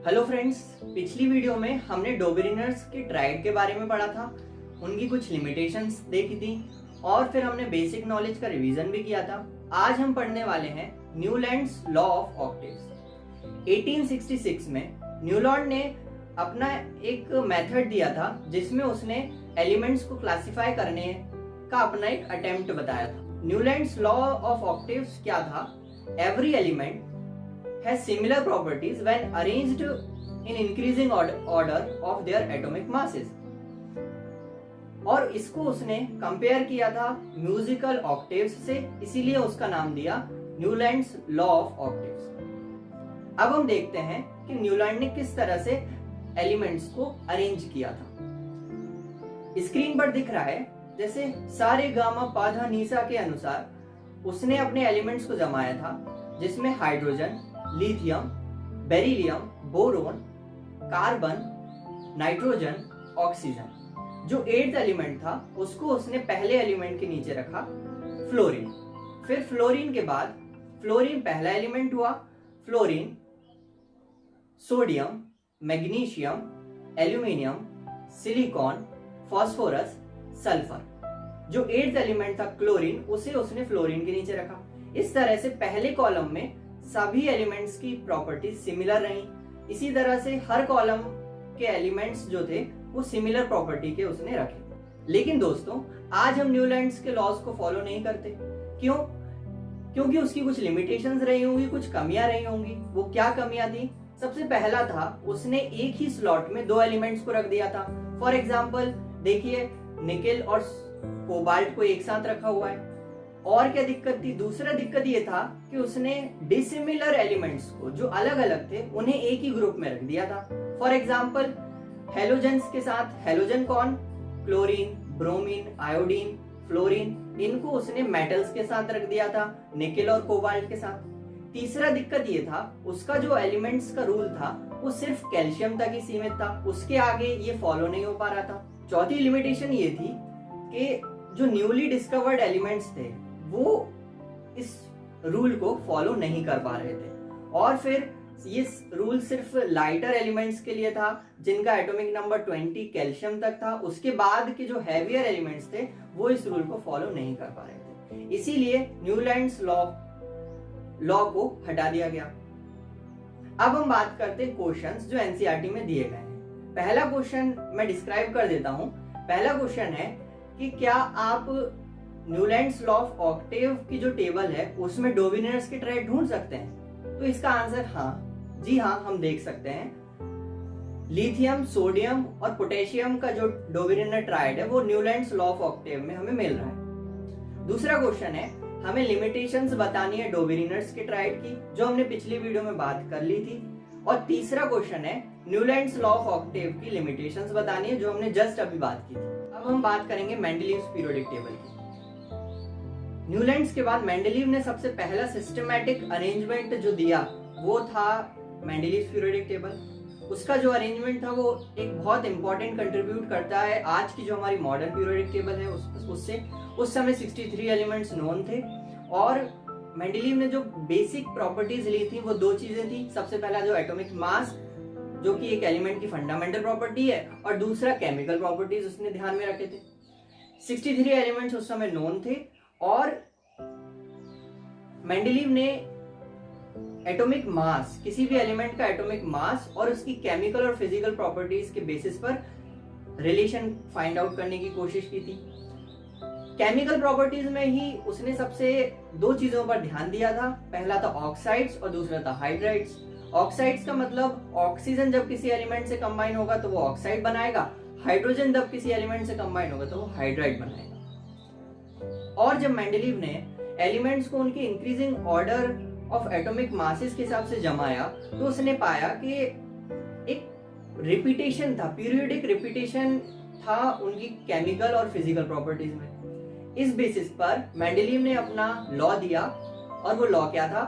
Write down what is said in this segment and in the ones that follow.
Hello friends, पिछली video में हमने डोबेरिनर्स के ट्राइड के बारे में पढ़ा था, उनकी कुछ लिमिटेशंस देखी थी और फिर हमने बेसिक नॉलेज का रिवीजन भी किया था। आज हम पढ़ने वाले हैं न्यूलैंड्स लॉ ऑफ ऑक्टेव्स। 1866 में न्यूलैंड ने अपना एक मेथड दिया था जिसमें उसने एलिमेंट्स को क्लासिफाई करने का अपना एक अटेम्प्ट बताया था। न्यूलैंड्स लॉ ऑफ ऑक्टेव्स क्या था? Every element has similar properties when arranged in increasing order of their atomic masses। और इसको उसने कंपेयर किया था म्यूजिकल ऑक्टेव्स से, इसीलिए उसका नाम दिया न्यूलैंड्स लॉ ऑफ ऑक्टेव्स। अब हम देखते हैं कि न्यूलैंड ने किस तरह से एलिमेंट्स को अरेंज किया था। स्क्रीन पर दिख रहा है जैसे सारे गामा पाधा नीसा के अनुसार उसने अपने एलिमेंट्स को जमाया था, जिसमें hydrogen, lithium, beryllium, boron, carbon, nitrogen, oxygen. जो 8th एलिमेंट था उसको उसने पहले एलिमेंट के नीचे रखा फ्लोरीन। फिर फ्लोरीन के बाद फ्लोरीन पहला एलिमेंट हुआ, fluorine, sodium, magnesium, aluminium, silicon, phosphorus, sulphur. जो 8th एलिमेंट था क्लोरीन, उसे उसने फ्लोरीन के नीचे रखा। इस तरह से पहले कॉलम में सभी एलिमेंट्स की प्रॉपर्टीज सिमिलर रही। इसी तरह से हर कॉलम के एलिमेंट्स जो थे वो सिमिलर प्रॉपर्टी के उसने रखे। लेकिन दोस्तों, आज हम न्यूलैंड्स के लॉज को फॉलो नहीं करते। क्यों? क्योंकि उसकी कुछ लिमिटेशंस रही होंगी, कुछ कमियां रही होंगी। वो क्या कमियां थी? सबसे पहला था उसने एक ही स्लॉट में 2 एलिमेंट्स को रख दिया था। फॉर एग्जाम्पल देखिए, निकेल और कोबाल्ट को एक साथ रखा हुआ है। और क्या दिक्कत थी? दूसरा दिक्कत ये था कि उसने डिसिमिलर एलिमेंट्स को जो अलग अलग थे उन्हें एक ही ग्रुप में रख दिया था। फॉर एग्जाम्पल हेलोजेंस के साथ हेलोजन कौन? क्लोरीन, ब्रोमीन, आयोडीन, फ्लोरीन, इनको उसने मेटल्स के साथ रख दिया था, निकेल और कोबाल्ट के साथ। तीसरा दिक्कत ये था, उसका जो एलिमेंट्स का रूल था वो सिर्फ कैल्शियम तक ही सीमित था, उसके आगे ये फॉलो नहीं हो पा रहा था। चौथी लिमिटेशन ये थी कि जो न्यूली डिस्कवर्ड एलिमेंट्स थे वो इस रूल को फॉलो नहीं कर पा रहे थे। और फिर ये रूल सिर्फ लाइटर एलिमेंट्स के लिए था जिनका एटॉमिक नंबर 20 कैल्शियम तक था। उसके बाद के जो हैवियर एलिमेंट्स थे वो इस रूल को फॉलो नहीं कर पा रहे थे, इसीलिए न्यूलैंड्स लॉ को हटा दिया गया। अब हम बात करते हैं क्वेश्चंस जो एनसीईआरटी में दिए गए हैं। पहला क्वेश्चन मैं डिस्क्राइब कर देता हूं। पहला क्वेश्चन है कि क्या आप न्यूलैंड्स लॉ ऑफ ऑक्टेव की जो टेबल है उसमें डोबेरिनर्स के ट्राइड ढूंढ सकते हैं? तो इसका आंसर जी हाँ, हम देख सकते हैं। लिथियम, सोडियम और पोटेशियम का जो डोबेरिनर ट्राइड है वो न्यूलैंड्स लॉ ऑफ ऑक्टेव में हमें मिल रहा है। दूसरा क्वेश्चन है, हमें लिमिटेशंस बतानी है डोबेरिनर्स के ट्राइड की, जो हमने पिछली वीडियो में बात कर ली थी। और तीसरा क्वेश्चन है, न्यूलैंड्स लॉ ऑफ ऑक्टेव की लिमिटेशंस बतानी है, जो हमने जस्ट अभी बात की थी। अब हम बात करेंगे मेंडलीव्स पीरियोडिक टेबल की। न्यूलैंड्स के बाद मेंडलीव ने सबसे पहला सिस्टमैटिक अरेंजमेंट जो दिया वो था मेंडलीव्स पीरियोडिक टेबल। उसका जो अरेंजमेंट था वो एक बहुत इंपॉर्टेंट कंट्रीब्यूट करता है आज की जो हमारी मॉडर्न पीरियोडिक टेबल है उससे। उस समय 63 एलिमेंट्स नोन थे और मेंडलीव ने जो बेसिक प्रॉपर्टीज ली थी वो 2 चीजें थी। सबसे पहला जो एटॉमिक मास, जो कि एक एलिमेंट की फंडामेंटल प्रॉपर्टी है, और दूसरा केमिकल प्रॉपर्टीज उसने ध्यान में रखे थे। 63 एलिमेंट्स उस समय नोन थे और मेंडलीव ने एटॉमिक मास, किसी भी एलिमेंट का एटॉमिक मास और उसकी केमिकल और फिजिकल प्रॉपर्टीज के बेसिस पर रिलेशन फाइंड आउट करने की कोशिश की थी। केमिकल प्रॉपर्टीज में ही उसने सबसे 2 चीजों पर ध्यान दिया था। पहला था ऑक्साइड्स और दूसरा था हाइड्राइड्स। ऑक्साइड्स का मतलब ऑक्सीजन जब किसी एलिमेंट से कंबाइन होगा तो वो ऑक्साइड बनाएगा, हाइड्रोजन जब किसी एलिमेंट से कंबाइन होगा तो वो हाइड्राइड बनाएगा। और जब मेंडलीव ने एलिमेंट्स को उनके increasing order of atomic masses के हिसाब से जमाया तो उसने पाया कि एक रिपीटेशन था, पीरियोडिक रिपीटेशन था उनकी केमिकल और फिजिकल प्रॉपर्टीज में। इस बेसिस पर मेंडलीव ने अपना लॉ दिया और वो लॉ क्या था?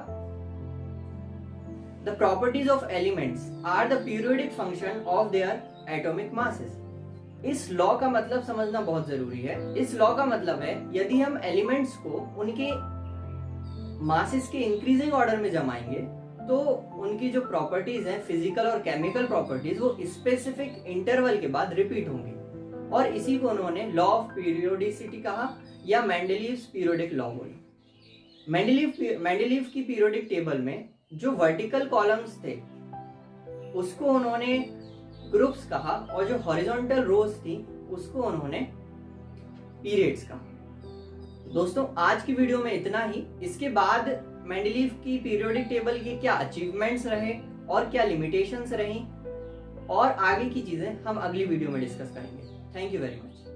The properties of elements are the periodic function of their atomic masses. इस लॉ का मतलब समझना बहुत जरूरी है। इस लॉ का मतलब है, यदि हम एलिमेंट्स को उनके मासेस के इंक्रीजिंग ऑर्डर में जमाएंगे तो उनकी जो प्रॉपर्टीज हैं, फिजिकल और केमिकल प्रॉपर्टीज, वो स्पेसिफिक इंटरवल के बाद रिपीट होंगी। और इसी को उन्होंने लॉ ऑफ पीरियोडिसिटी कहा या मेंडलीव्स पीरियोडिक लॉ बोली। मेंडलीव की पीरियोडिक टेबल में जो वर्टिकल कॉलम्स थे उसको उन्होंने ग्रुप्स कहा, और जो हॉरिजॉन्टल रोज थी उसको उन्होंने पीरियड्स कहा। दोस्तों आज की वीडियो में इतना ही। इसके बाद मेंडलीव की पीरियोडिक टेबल के क्या अचीवमेंट्स रहे और क्या लिमिटेशंस रही और आगे की चीजें हम अगली वीडियो में डिस्कस करेंगे। Thank you very much.